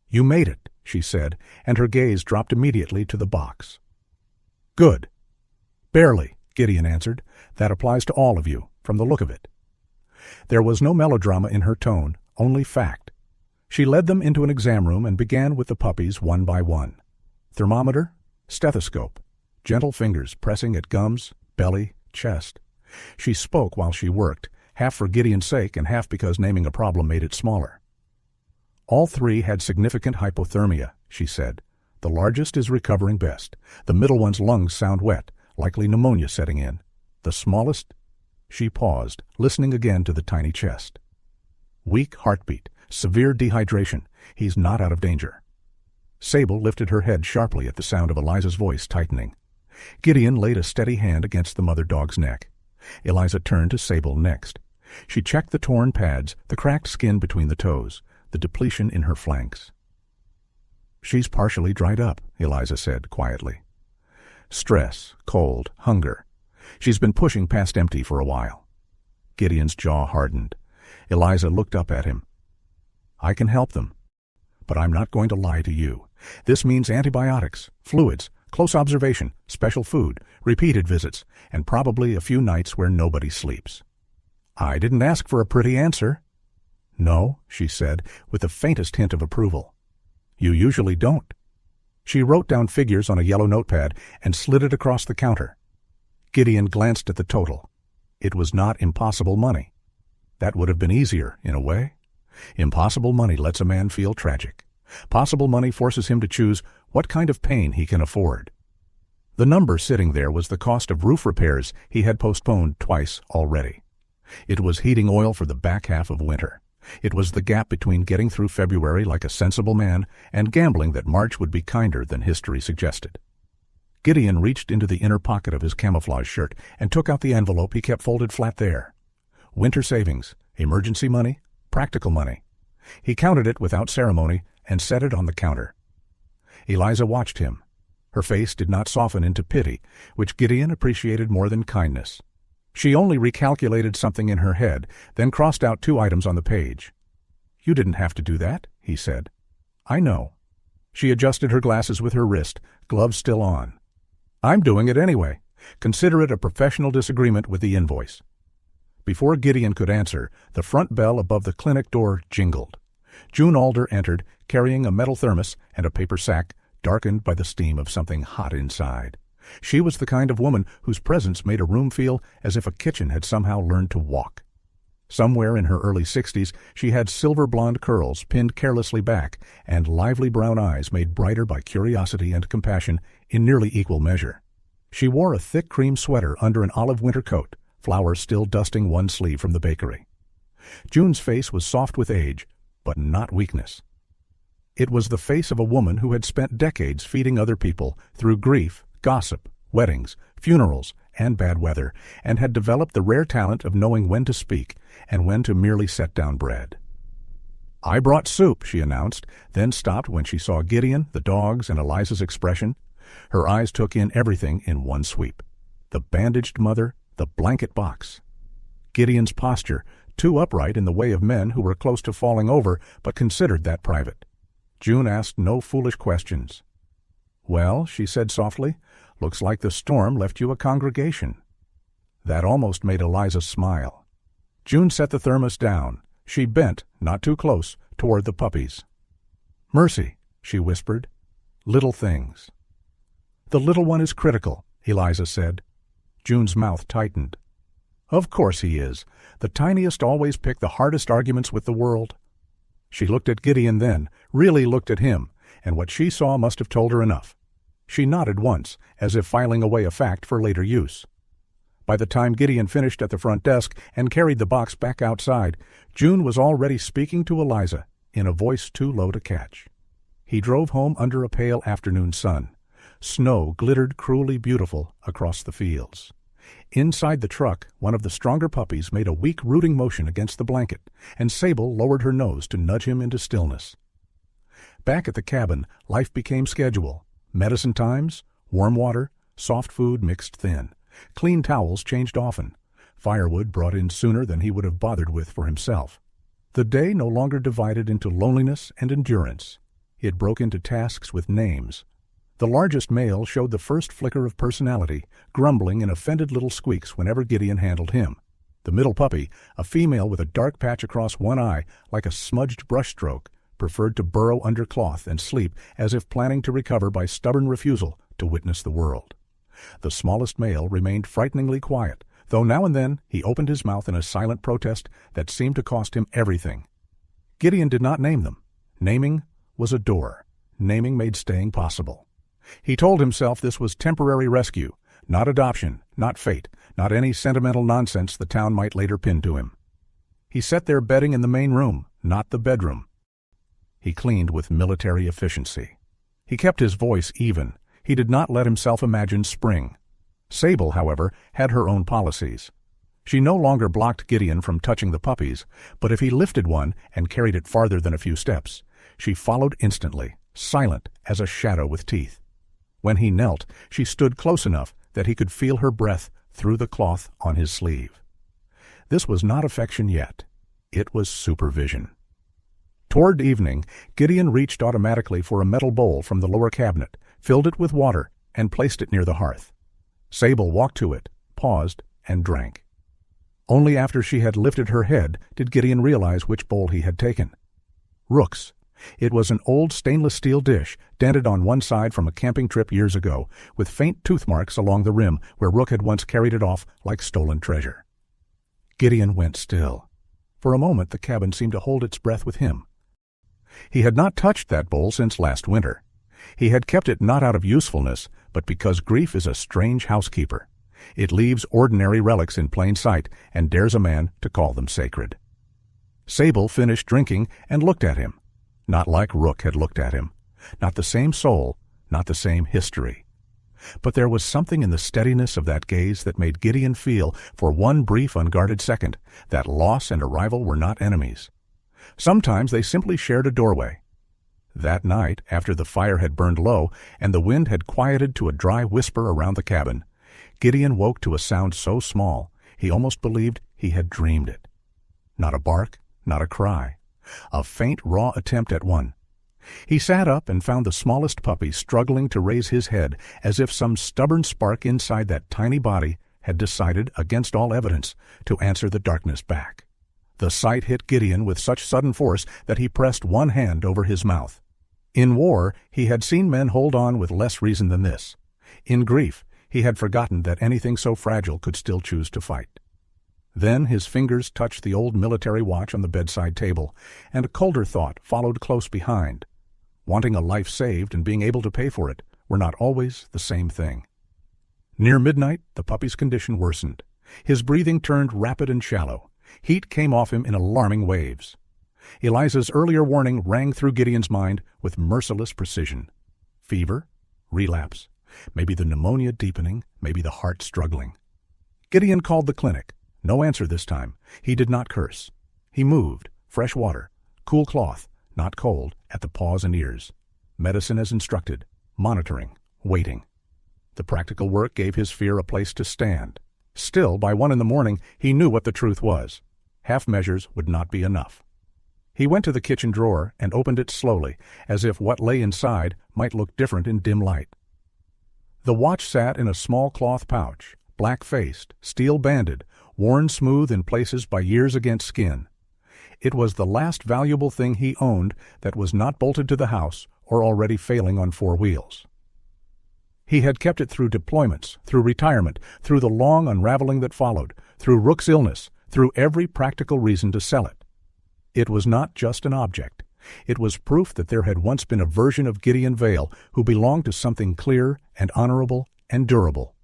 "You made it," she said, and her gaze dropped immediately to the box. "Good." "Barely," Gideon answered. "That applies to all of you, from the look of it." There was no melodrama in her tone, only fact. She led them into an exam room and began with the puppies one by one. Thermometer, stethoscope, gentle fingers pressing at gums, belly, chest. She spoke while she worked, half for Gideon's sake and half because naming a problem made it smaller. "All 3 had significant hypothermia," she said. "The largest is recovering best. The middle one's lungs sound wet, likely pneumonia setting in. The smallest—" She paused, listening again to the tiny chest. "Weak heartbeat, severe dehydration. He's not out of danger." Sable lifted her head sharply at the sound of Eliza's voice tightening. Gideon laid a steady hand against the mother dog's neck. Eliza turned to Sable next. She checked the torn pads, the cracked skin between the toes, the depletion in her flanks. "She's partially dried up," Eliza said quietly. "Stress, cold, hunger. She's been pushing past empty for a while." Gideon's jaw hardened. Eliza looked up at him. "I can help them. But I'm not going to lie to you. This means antibiotics, fluids, close observation, special food, repeated visits, and probably a few nights where nobody sleeps." "I didn't ask for a pretty answer." "No," she said, with the faintest hint of approval. "You usually don't." She wrote down figures on a yellow notepad and slid it across the counter. Gideon glanced at the total. It was not impossible money. That would have been easier, in a way. Impossible money lets a man feel tragic. Possible money forces him to choose what kind of pain he can afford. The number sitting there was the cost of roof repairs he had postponed twice already. It was heating oil for the back half of winter. It was the gap between getting through February like a sensible man and gambling that March would be kinder than history suggested. Gideon reached into the inner pocket of his camouflage shirt and took out the envelope he kept folded flat there. Winter savings, emergency money, practical money. He counted it without ceremony and set it on the counter. Eliza watched him. Her face did not soften into pity, which Gideon appreciated more than kindness. She only recalculated something in her head, then crossed out 2 items on the page. "You didn't have to do that," he said. "I know." She adjusted her glasses with her wrist, gloves still on. "I'm doing it anyway. Consider it a professional disagreement with the invoice." Before Gideon could answer, the front bell above the clinic door jingled. June Alder entered, carrying a metal thermos and a paper sack, darkened by the steam of something hot inside. She was the kind of woman whose presence made a room feel as if a kitchen had somehow learned to walk. Somewhere in her early 60s, she had silver blonde curls pinned carelessly back and lively brown eyes made brighter by curiosity and compassion in nearly equal measure. She wore a thick cream sweater under an olive winter coat, flowers still dusting one sleeve from the bakery. June's face was soft with age, but not weakness. It was the face of a woman who had spent decades feeding other people through grief, gossip, weddings, funerals, and bad weather, and had developed the rare talent of knowing when to speak and when to merely set down bread. "I brought soup," she announced, then stopped when she saw Gideon, the dogs, and Eliza's expression. Her eyes took in everything in one sweep. The bandaged mother, the blanket box. Gideon's posture, too upright in the way of men who were close to falling over but considered that private. June asked no foolish questions. "Well," she said softly, "looks like the storm left you a congregation." That almost made Eliza smile. June set the thermos down. She bent, not too close, toward the puppies. "Mercy," she whispered. "Little things." "The little one is critical," Eliza said. June's mouth tightened. "Of course he is. The tiniest always pick the hardest arguments with the world." She looked at Gideon then, really looked at him, and what she saw must have told her enough. She nodded once, as if filing away a fact for later use. By the time Gideon finished at the front desk and carried the box back outside, June was already speaking to Eliza, in a voice too low to catch. He drove home under a pale afternoon sun. Snow glittered cruelly beautiful across the fields. Inside the truck, one of the stronger puppies made a weak rooting motion against the blanket, and Sable lowered her nose to nudge him into stillness. Back at the cabin, life became schedule. Medicine times, warm water, soft food mixed thin. Clean towels changed often. Firewood brought in sooner than he would have bothered with for himself. The day no longer divided into loneliness and endurance. It broke into tasks with names. The largest male showed the first flicker of personality, grumbling in offended little squeaks whenever Gideon handled him. The middle puppy, a female with a dark patch across one eye like a smudged brushstroke, preferred to burrow under cloth and sleep as if planning to recover by stubborn refusal to witness the world. The smallest male remained frighteningly quiet, though now and then he opened his mouth in a silent protest that seemed to cost him everything. Gideon did not name them. Naming was a door. Naming made staying possible. He told himself this was temporary rescue, not adoption, not fate, not any sentimental nonsense the town might later pin to him. He set their bedding in the main room, not the bedroom. He cleaned with military efficiency. He kept his voice even. He did not let himself imagine spring. Sable, however, had her own policies. She no longer blocked Gideon from touching the puppies, but if he lifted one and carried it farther than a few steps, she followed instantly, silent as a shadow with teeth. When he knelt, she stood close enough that he could feel her breath through the cloth on his sleeve. This was not affection yet. It was supervision. Toward evening, Gideon reached automatically for a metal bowl from the lower cabinet, filled it with water, and placed it near the hearth. Sable walked to it, paused, and drank. Only after she had lifted her head did Gideon realize which bowl he had taken. Rook's. It was an old stainless steel dish, dented on one side from a camping trip years ago, with faint tooth marks along the rim where Rook had once carried it off like stolen treasure. Gideon went still. For a moment the cabin seemed to hold its breath with him. He had not touched that bowl since last winter. He had kept it not out of usefulness, but because grief is a strange housekeeper. It leaves ordinary relics in plain sight and dares a man to call them sacred. Sable finished drinking and looked at him. Not like Rook had looked at him. Not the same soul, not the same history. But there was something in the steadiness of that gaze that made Gideon feel, for one brief unguarded second, that loss and arrival were not enemies. Sometimes they simply shared a doorway. That night, after the fire had burned low and the wind had quieted to a dry whisper around the cabin, Gideon woke to a sound so small he almost believed he had dreamed it. Not a bark, not a cry. A faint, raw attempt at one. He sat up and found the smallest puppy struggling to raise his head as if some stubborn spark inside that tiny body had decided, against all evidence, to answer the darkness back. The sight hit Gideon with such sudden force that he pressed one hand over his mouth. In war, he had seen men hold on with less reason than this. In grief, he had forgotten that anything so fragile could still choose to fight. Then his fingers touched the old military watch on the bedside table, and a colder thought followed close behind. Wanting a life saved and being able to pay for it were not always the same thing. Near midnight, the puppy's condition worsened. His breathing turned rapid and shallow. Heat came off him in alarming waves. Eliza's earlier warning rang through Gideon's mind with merciless precision. Fever, relapse, maybe the pneumonia deepening, maybe the heart struggling. Gideon called the clinic. No answer this time. He did not curse. He moved, fresh water, cool cloth, not cold, at the paws and ears. Medicine as instructed, monitoring, waiting. The practical work gave his fear a place to stand. Still, by 1 a.m, he knew what the truth was. Half measures would not be enough. He went to the kitchen drawer and opened it slowly, as if what lay inside might look different in dim light. The watch sat in a small cloth pouch, black-faced, steel-banded, worn smooth in places by years against skin. It was the last valuable thing he owned that was not bolted to the house or already failing on 4 wheels. He had kept it through deployments, through retirement, through the long unraveling that followed, through Rook's illness, through every practical reason to sell it. It was not just an object. It was proof that there had once been a version of Gideon Vale who belonged to something clear and honorable and durable.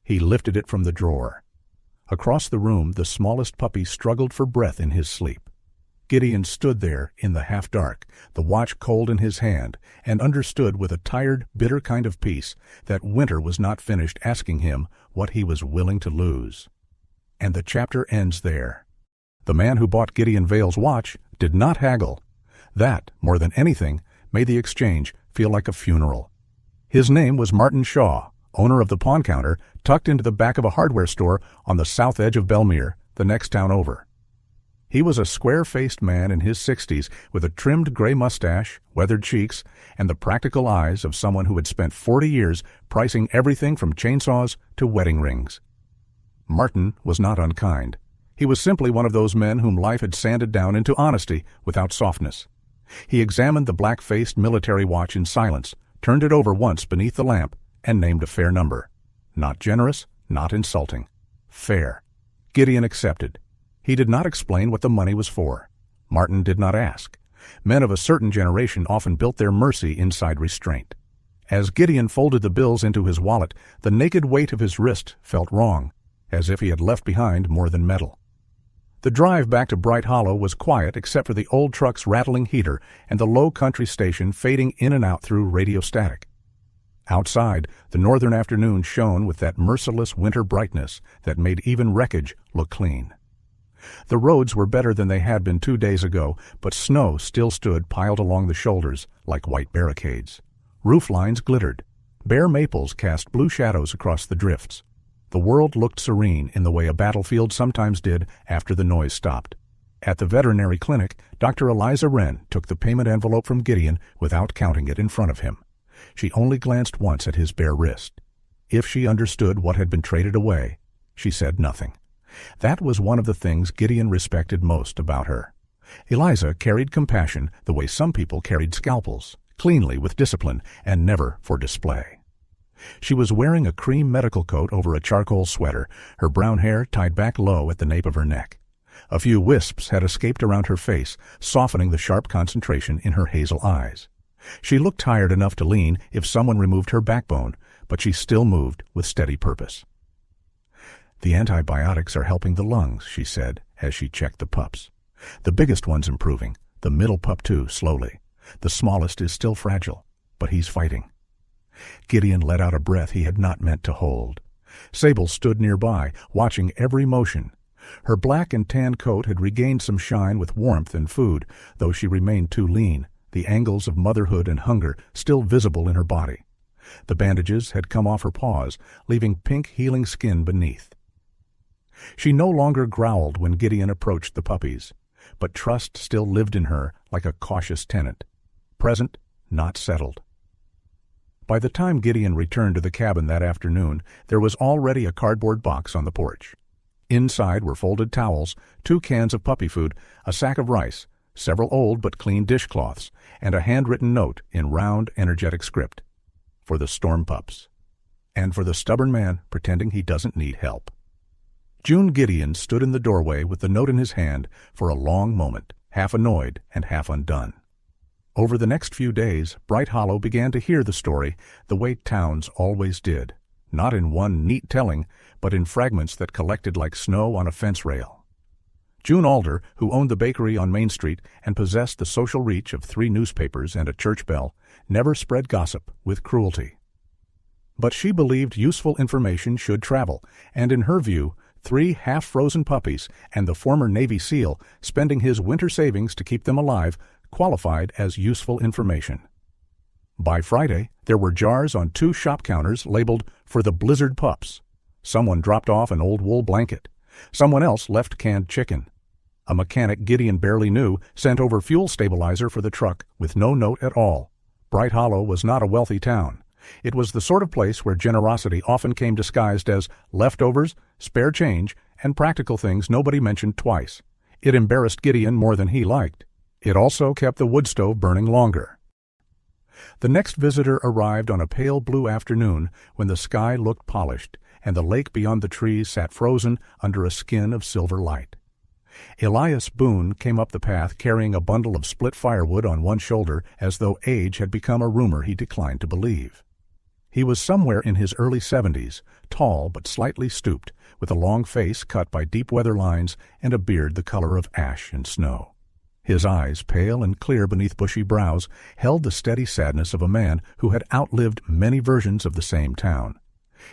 He lifted it from the drawer. Across the room, the smallest puppy struggled for breath in his sleep. Gideon stood there in the half-dark, the watch cold in his hand, and understood with a tired, bitter kind of peace that winter was not finished asking him what he was willing to lose. And the chapter ends there. The man who bought Gideon Vale's watch did not haggle. That, more than anything, made the exchange feel like a funeral. His name was Martin Shaw, owner of the pawn counter tucked into the back of a hardware store on the south edge of Belmere, the next town over. He was a square-faced man in his 60s with a trimmed gray mustache, weathered cheeks, and the practical eyes of someone who had spent 40 years pricing everything from chainsaws to wedding rings. Martin was not unkind. He was simply one of those men whom life had sanded down into honesty without softness. He examined the black-faced military watch in silence, turned it over once beneath the lamp, and named a fair number. Not generous, not insulting. Fair. Gideon accepted. He did not explain what the money was for. Martin did not ask. Men of a certain generation often built their mercy inside restraint. As Gideon folded the bills into his wallet, the naked weight of his wrist felt wrong, as if he had left behind more than metal. The drive back to Bright Hollow was quiet except for the old truck's rattling heater and the low country station fading in and out through radio static. Outside, the northern afternoon shone with that merciless winter brightness that made even wreckage look clean. The roads were better than they had been 2 days ago, but snow still stood piled along the shoulders like white barricades. Roof lines glittered. Bare maples cast blue shadows across the drifts. The world looked serene in the way a battlefield sometimes did after the noise stopped. At the veterinary clinic, Dr. Eliza Wren took the payment envelope from Gideon without counting it in front of him. She only glanced once at his bare wrist. If she understood what had been traded away, she said nothing. That was one of the things Gideon respected most about her. Eliza carried compassion the way some people carried scalpels, cleanly with discipline and never for display. She was wearing a cream medical coat over a charcoal sweater, her brown hair tied back low at the nape of her neck. A few wisps had escaped around her face, softening the sharp concentration in her hazel eyes. She looked tired enough to lean if someone removed her backbone, but she still moved with steady purpose. "The antibiotics are helping the lungs," she said as she checked the pups. "The biggest one's improving, the middle pup too, slowly. The smallest is still fragile, but he's fighting." Gideon let out a breath he had not meant to hold. Sable stood nearby, watching every motion. Her black and tan coat had regained some shine with warmth and food, though she remained too lean, the angles of motherhood and hunger still visible in her body. The bandages had come off her paws, leaving pink healing skin beneath. She no longer growled when Gideon approached the puppies, but trust still lived in her like a cautious tenant. Present, not settled. By the time Gideon returned to the cabin that afternoon, there was already a cardboard box on the porch. Inside were folded towels, 2 cans of puppy food, a sack of rice, several old but clean dishcloths, and a handwritten note in round, energetic script. For the storm pups. And for the stubborn man pretending he doesn't need help. June Gideon stood in the doorway with the note in his hand for a long moment, half annoyed and half undone. Over the next few days, Bright Hollow began to hear the story the way towns always did, not in one neat telling, but in fragments that collected like snow on a fence rail. June Alder, who owned the bakery on Main Street and possessed the social reach of 3 newspapers and a church bell, never spread gossip with cruelty. But she believed useful information should travel, and in her view, 3 half-frozen puppies and the former Navy SEAL spending his winter savings to keep them alive qualified as useful information. By Friday, there were jars on 2 shop counters labeled "For the Blizzard Pups." Someone dropped off an old wool blanket. Someone else left canned chicken. A mechanic Gideon barely knew sent over fuel stabilizer for the truck with no note at all. Bright Hollow was not a wealthy town. It was the sort of place where generosity often came disguised as leftovers, spare change, and practical things nobody mentioned twice. It embarrassed Gideon more than he liked. It also kept the wood stove burning longer. The next visitor arrived on a pale blue afternoon when the sky looked polished and the lake beyond the trees sat frozen under a skin of silver light. Elias Boone came up the path carrying a bundle of split firewood on one shoulder as though age had become a rumor he declined to believe. He was somewhere in his early 70s, tall but slightly stooped, with a long face cut by deep weather lines and a beard the color of ash and snow. His eyes, pale and clear beneath bushy brows, held the steady sadness of a man who had outlived many versions of the same town.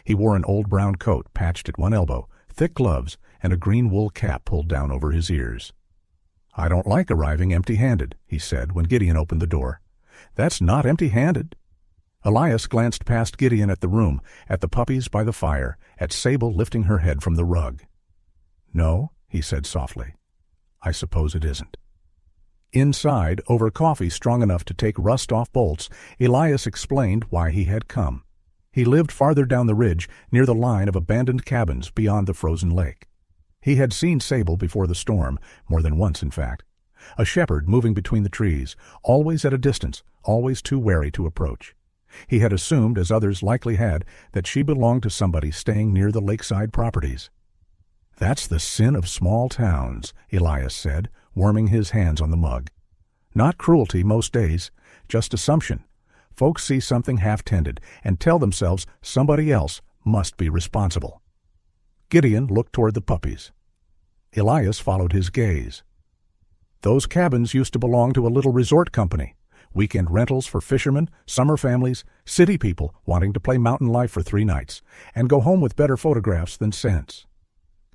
He wore an old brown coat patched at one elbow, thick gloves, and a green wool cap pulled down over his ears. "I don't like arriving empty-handed," he said when Gideon opened the door. "That's not empty-handed." Elias glanced past Gideon at the room, at the puppies by the fire, at Sable lifting her head from the rug. "No," he said softly. "I suppose it isn't." Inside, over coffee strong enough to take rust off bolts, Elias explained why he had come. He lived farther down the ridge, near the line of abandoned cabins beyond the frozen lake. He had seen Sable before the storm, more than once in fact. A shepherd moving between the trees, always at a distance, always too wary to approach. He had assumed, as others likely had, that she belonged to somebody staying near the lakeside properties. "That's the sin of small towns," Elias said, warming his hands on the mug. "Not cruelty most days, just assumption. Folks see something half-tended and tell themselves somebody else must be responsible." Gideon looked toward the puppies. Elias followed his gaze. "Those cabins used to belong to a little resort company. Weekend rentals for fishermen, summer families, city people wanting to play mountain life for 3 nights, and go home with better photographs than sense.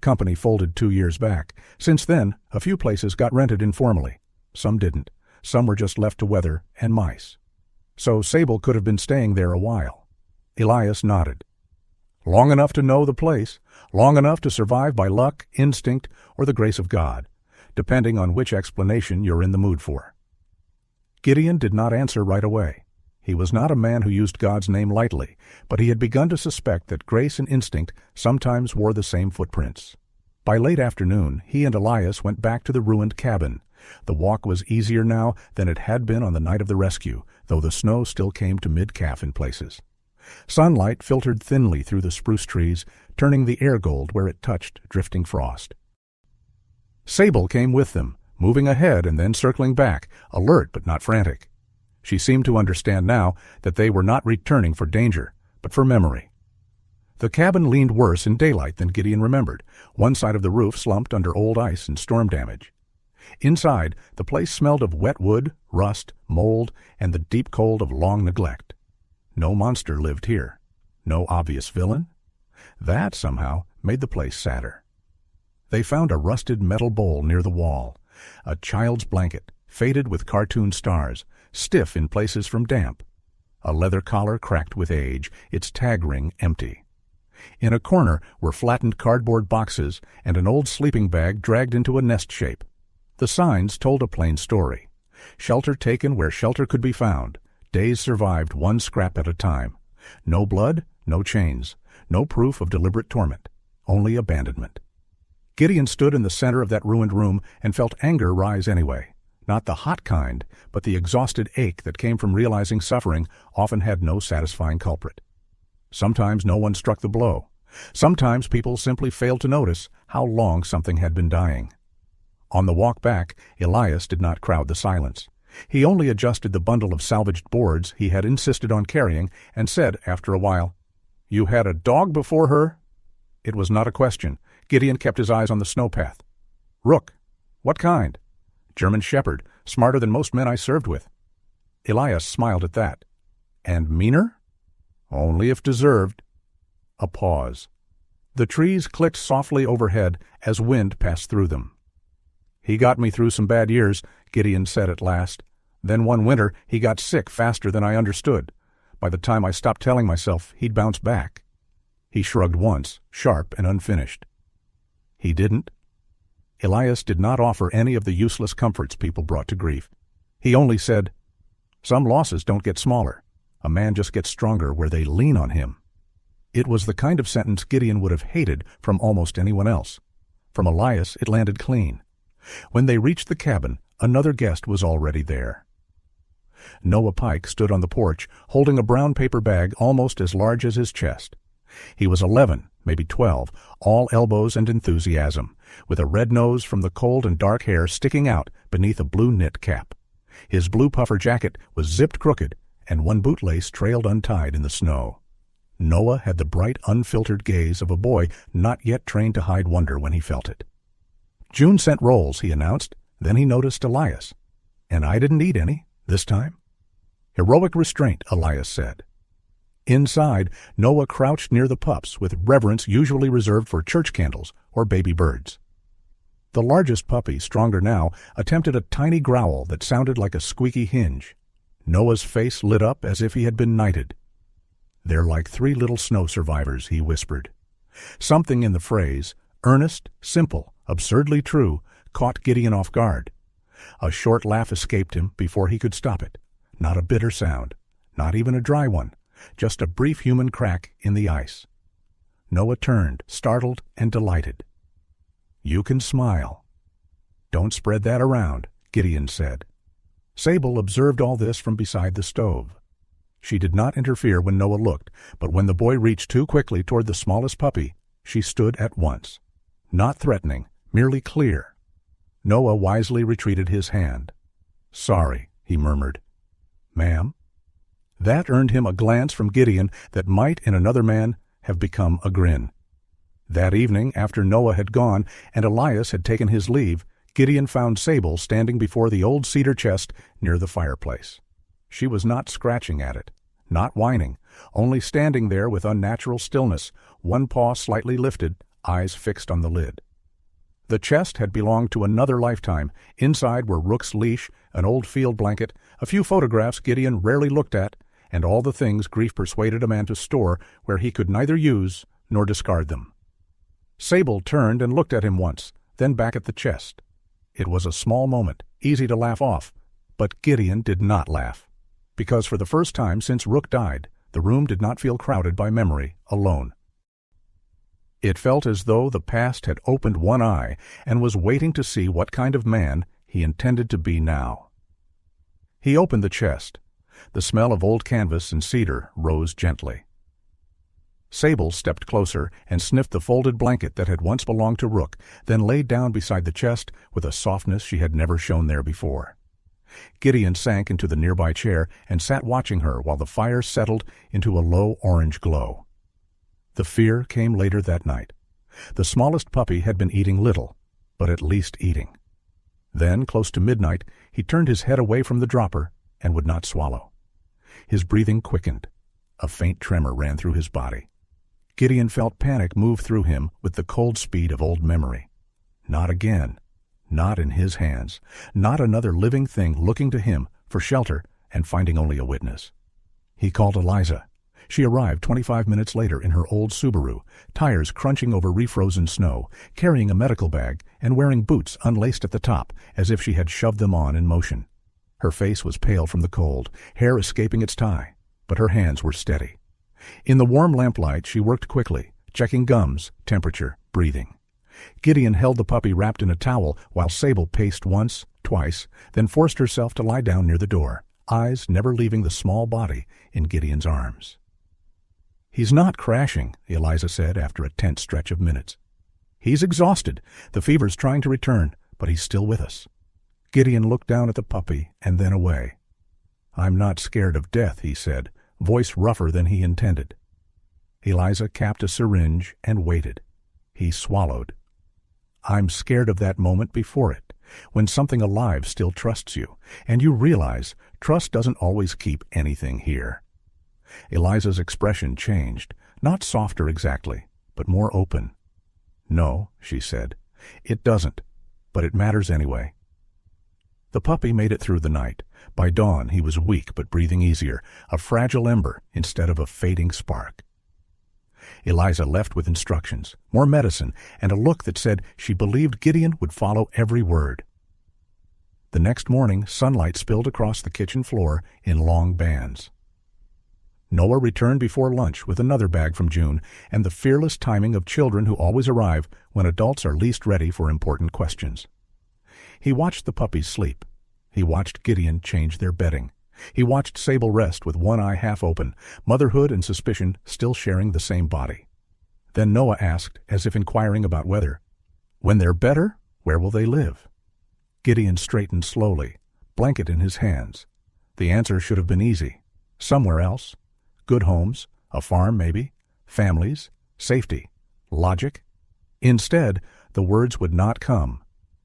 Company folded 2 years back. Since then, a few places got rented informally. Some didn't. Some were just left to weather and mice. So Sable could have been staying there a while." Elias nodded. "Long enough to know the place, long enough to survive by luck, instinct, or the grace of God, depending on which explanation you're in the mood for." Gideon did not answer right away. He was not a man who used God's name lightly, but he had begun to suspect that grace and instinct sometimes wore the same footprints. By late afternoon, he and Elias went back to the ruined cabin. The walk was easier now than it had been on the night of the rescue, though the snow still came to mid-calf in places. Sunlight filtered thinly through the spruce trees, turning the air gold where it touched drifting frost. Sable came with them, moving ahead and then circling back, alert but not frantic. She seemed to understand now that they were not returning for danger, but for memory. The cabin leaned worse in daylight than Gideon remembered. One side of the roof slumped under old ice and storm damage. Inside, the place smelled of wet wood, rust, mold, and the deep cold of long neglect. No monster lived here. No obvious villain. That, somehow, made the place sadder. They found a rusted metal bowl near the wall, a child's blanket, faded with cartoon stars, stiff in places from damp, a leather collar cracked with age, its tag ring empty. In a corner were flattened cardboard boxes and an old sleeping bag dragged into a nest shape. The signs told a plain story. Shelter taken where shelter could be found. Days survived one scrap at a time. No blood, no chains, no proof of deliberate torment, only abandonment. Gideon stood in the center of that ruined room and felt anger rise anyway. Not the hot kind, but the exhausted ache that came from realizing suffering often had no satisfying culprit. Sometimes no one struck the blow. Sometimes people simply failed to notice how long something had been dying. On the walk back, Elias did not crowd the silence. He only adjusted the bundle of salvaged boards he had insisted on carrying and said after a while, "You had a dog before her?" It was not a question. Gideon kept his eyes on the snowpath. "Rook. What kind?" "German Shepherd, smarter than most men I served with." Elias smiled at that. "And meaner?" "Only if deserved." A pause. The trees clicked softly overhead as wind passed through them. "He got me through some bad years," Gideon said at last. "Then one winter he got sick faster than I understood. By the time I stopped telling myself, he'd bounce back." He shrugged once, sharp and unfinished. "He didn't?" Elias did not offer any of the useless comforts people brought to grief. He only said, "Some losses don't get smaller. A man just gets stronger where they lean on him." It was the kind of sentence Gideon would have hated from almost anyone else. From Elias it landed clean. When they reached the cabin, another guest was already there. Noah Pike stood on the porch, holding a brown paper bag almost as large as his chest. He was 11, maybe 12, all elbows and enthusiasm, with a red nose from the cold and dark hair sticking out beneath a blue knit cap. His blue puffer jacket was zipped crooked, and one bootlace trailed untied in the snow. Noah had the bright, unfiltered gaze of a boy not yet trained to hide wonder when he felt it. "June sent rolls," he announced. Then he noticed Elias. "And I didn't eat any, this time." "Heroic restraint," Elias said. Inside, Noah crouched near the pups with reverence usually reserved for church candles or baby birds. The largest puppy, stronger now, attempted a tiny growl that sounded like a squeaky hinge. Noah's face lit up as if he had been knighted. "They're like 3 little snow survivors," he whispered. Something in the phrase, earnest, simple, absurdly true, caught Gideon off guard. A short laugh escaped him before he could stop it. Not a bitter sound, not even a dry one, just a brief human crack in the ice. Noah turned, startled and delighted. "You can smile." "Don't spread that around," Gideon said. Sable observed all this from beside the stove. She did not interfere when Noah looked, but when the boy reached too quickly toward the smallest puppy, she stood at once. Not threatening, merely clear. Noah wisely retreated his hand. "Sorry," he murmured. "Ma'am?" That earned him a glance from Gideon that might, in another man, have become a grin. That evening, after Noah had gone and Elias had taken his leave, Gideon found Sable standing before the old cedar chest near the fireplace. She was not scratching at it, not whining, only standing there with unnatural stillness, one paw slightly lifted, eyes fixed on the lid. The chest had belonged to another lifetime. Inside were Rook's leash, an old field blanket, a few photographs Gideon rarely looked at, and all the things grief persuaded a man to store where he could neither use nor discard them. Sable turned and looked at him once, then back at the chest. It was a small moment, easy to laugh off, but Gideon did not laugh, because for the first time since Rook died, the room did not feel crowded by memory alone. It felt as though the past had opened one eye and was waiting to see what kind of man he intended to be now. He opened the chest. The smell of old canvas and cedar rose gently. Sable stepped closer and sniffed the folded blanket that had once belonged to Rook, then laid down beside the chest with a softness she had never shown there before. Gideon sank into the nearby chair and sat watching her while the fire settled into a low orange glow. The fear came later that night. The smallest puppy had been eating little, but at least eating. Then, close to midnight, he turned his head away from the dropper and would not swallow. His breathing quickened. A faint tremor ran through his body. Gideon felt panic move through him with the cold speed of old memory. Not again. Not in his hands. Not another living thing looking to him for shelter and finding only a witness. He called Eliza. She arrived 25 minutes later in her old Subaru, tires crunching over refrozen snow, carrying a medical bag and wearing boots unlaced at the top as if she had shoved them on in motion. Her face was pale from the cold, hair escaping its tie, but her hands were steady. In the warm lamplight she worked quickly, checking gums, temperature, breathing. Gideon held the puppy wrapped in a towel while Sable paced once, twice, then forced herself to lie down near the door, eyes never leaving the small body in Gideon's arms. "He's not crashing," Eliza said after a tense stretch of minutes. "He's exhausted. The fever's trying to return, but he's still with us." Gideon looked down at the puppy and then away. "I'm not scared of death," he said, voice rougher than he intended. Eliza capped a syringe and waited. He swallowed. "I'm scared of that moment before it, when something alive still trusts you, and you realize trust doesn't always keep anything here." Eliza's expression changed, not softer exactly, but more open. "No," she said, "it doesn't, but it matters anyway." The puppy made it through the night. By dawn he was weak but breathing easier, a fragile ember instead of a fading spark. Eliza left with instructions, more medicine, and a look that said she believed Gideon would follow every word. The next morning sunlight spilled across the kitchen floor in long bands. Noah returned before lunch with another bag from June and the fearless timing of children who always arrive when adults are least ready for important questions. He watched the puppies sleep. He watched Gideon change their bedding. He watched Sable rest with one eye half open, motherhood and suspicion still sharing the same body. Then Noah asked, as if inquiring about weather, "When they're better, where will they live?" Gideon straightened slowly, blanket in his hands. The answer should have been easy. Somewhere else. Good homes, a farm maybe, families, safety, logic. Instead, the words would not come,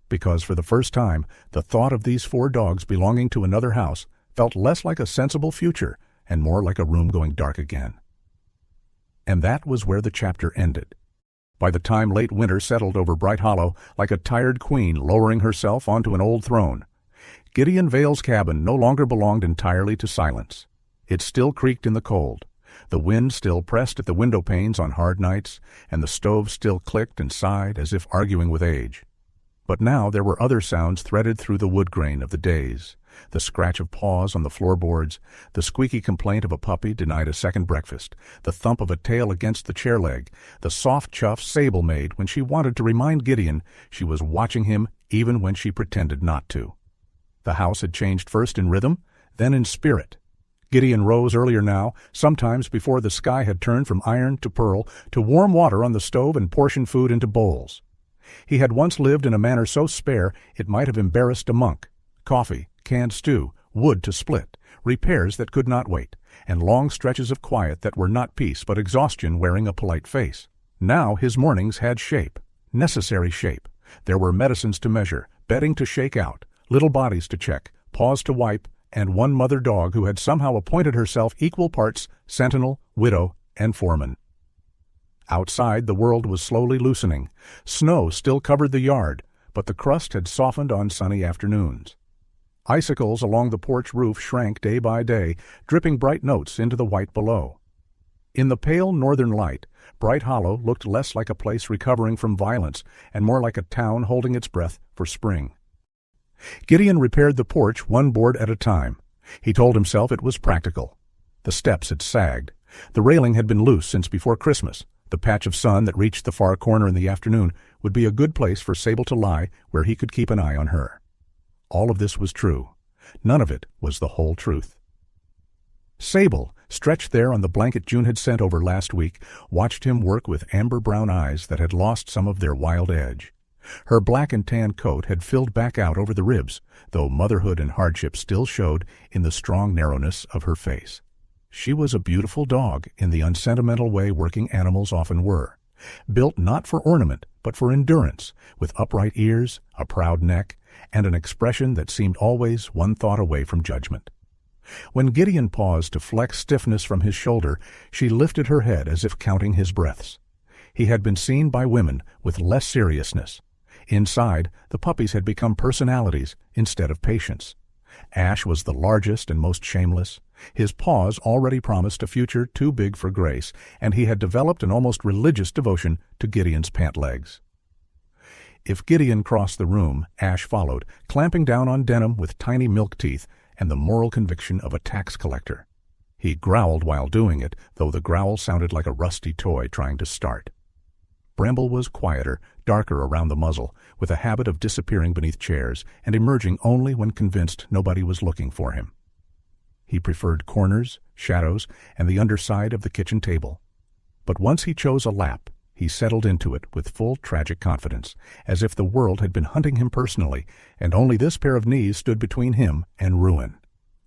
because for the first time, the thought of these 4 dogs belonging to another house felt less like a sensible future and more like a room going dark again. And that was where the chapter ended. By the time late winter settled over Bright Hollow like a tired queen lowering herself onto an old throne, Gideon Vale's cabin no longer belonged entirely to silence. It still creaked in the cold. The wind still pressed at the window panes on hard nights, and the stove still clicked and sighed as if arguing with age. But now there were other sounds threaded through the wood grain of the days. The scratch of paws on the floorboards, the squeaky complaint of a puppy denied a second breakfast, the thump of a tail against the chair leg, the soft chuff Sable made when she wanted to remind Gideon she was watching him even when she pretended not to. The house had changed first in rhythm, then in spirit. Gideon rose earlier now, sometimes before the sky had turned from iron to pearl, to warm water on the stove and portion food into bowls. He had once lived in a manner so spare it might have embarrassed a monk. Coffee, canned stew, wood to split, repairs that could not wait, and long stretches of quiet that were not peace but exhaustion wearing a polite face. Now his mornings had shape, necessary shape. There were medicines to measure, bedding to shake out, little bodies to check, paws to wipe, and one mother dog who had somehow appointed herself equal parts sentinel, widow, and foreman. Outside, the world was slowly loosening. Snow still covered the yard, but the crust had softened on sunny afternoons. Icicles along the porch roof shrank day by day, dripping bright notes into the white below. In the pale northern light, Bright Hollow looked less like a place recovering from violence and more like a town holding its breath for spring. Gideon repaired the porch one board at a time. He told himself it was practical. The steps had sagged. The railing had been loose since before Christmas. The patch of sun that reached the far corner in the afternoon would be a good place for Sable to lie where he could keep an eye on her. All of this was true. None of it was the whole truth. Sable, stretched there on the blanket June had sent over last week, watched him work with amber-brown eyes that had lost some of their wild edge. Her black and tan coat had filled back out over the ribs, though motherhood and hardship still showed in the strong narrowness of her face. She was a beautiful dog in the unsentimental way working animals often were, built not for ornament but for endurance, with upright ears, a proud neck, and an expression that seemed always one thought away from judgment. When Gideon paused to flex stiffness from his shoulder, she lifted her head as if counting his breaths. He had been seen by women with less seriousness. Inside, the puppies had become personalities instead of patients. Ash was the largest and most shameless. His paws already promised a future too big for grace, and he had developed an almost religious devotion to Gideon's pant legs. If Gideon crossed the room, Ash followed, clamping down on Denham with tiny milk teeth and the moral conviction of a tax collector. He growled while doing it, though the growl sounded like a rusty toy trying to start. Bramble was quieter, darker around the muzzle, with a habit of disappearing beneath chairs and emerging only when convinced nobody was looking for him. He preferred corners, shadows, and the underside of the kitchen table. But once he chose a lap, he settled into it with full tragic confidence, as if the world had been hunting him personally, and only this pair of knees stood between him and ruin.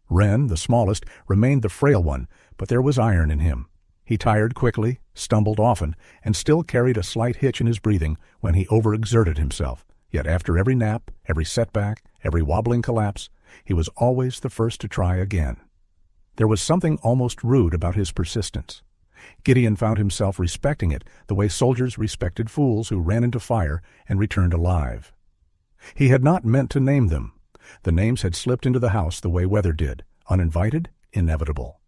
Wren, the smallest, remained the frail one, but there was iron in him. He tired quickly, stumbled often, and still carried a slight hitch in his breathing when he overexerted himself. Yet after every nap, every setback, every wobbling collapse, he was always the first to try again. There was something almost rude about his persistence. Gideon found himself respecting it the way soldiers respected fools who ran into fire and returned alive. He had not meant to name them. The names had slipped into the house the way weather did, uninvited, inevitable.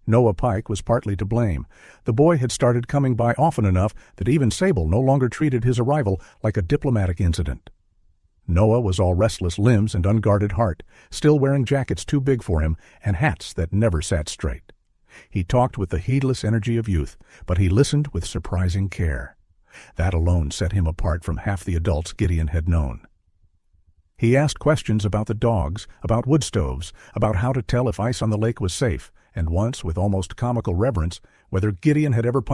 Noah Pike was partly to blame. The boy had started coming by often enough that even Sable no longer treated his arrival like a diplomatic incident. Noah was all restless limbs and unguarded heart, still wearing jackets too big for him and hats that never sat straight. He talked with the heedless energy of youth, but he listened with surprising care. That alone set him apart from half the adults Gideon had known. He asked questions about the dogs, about wood stoves, about how to tell if ice on the lake was safe, and once, with almost comical reverence, whether Gideon had ever punched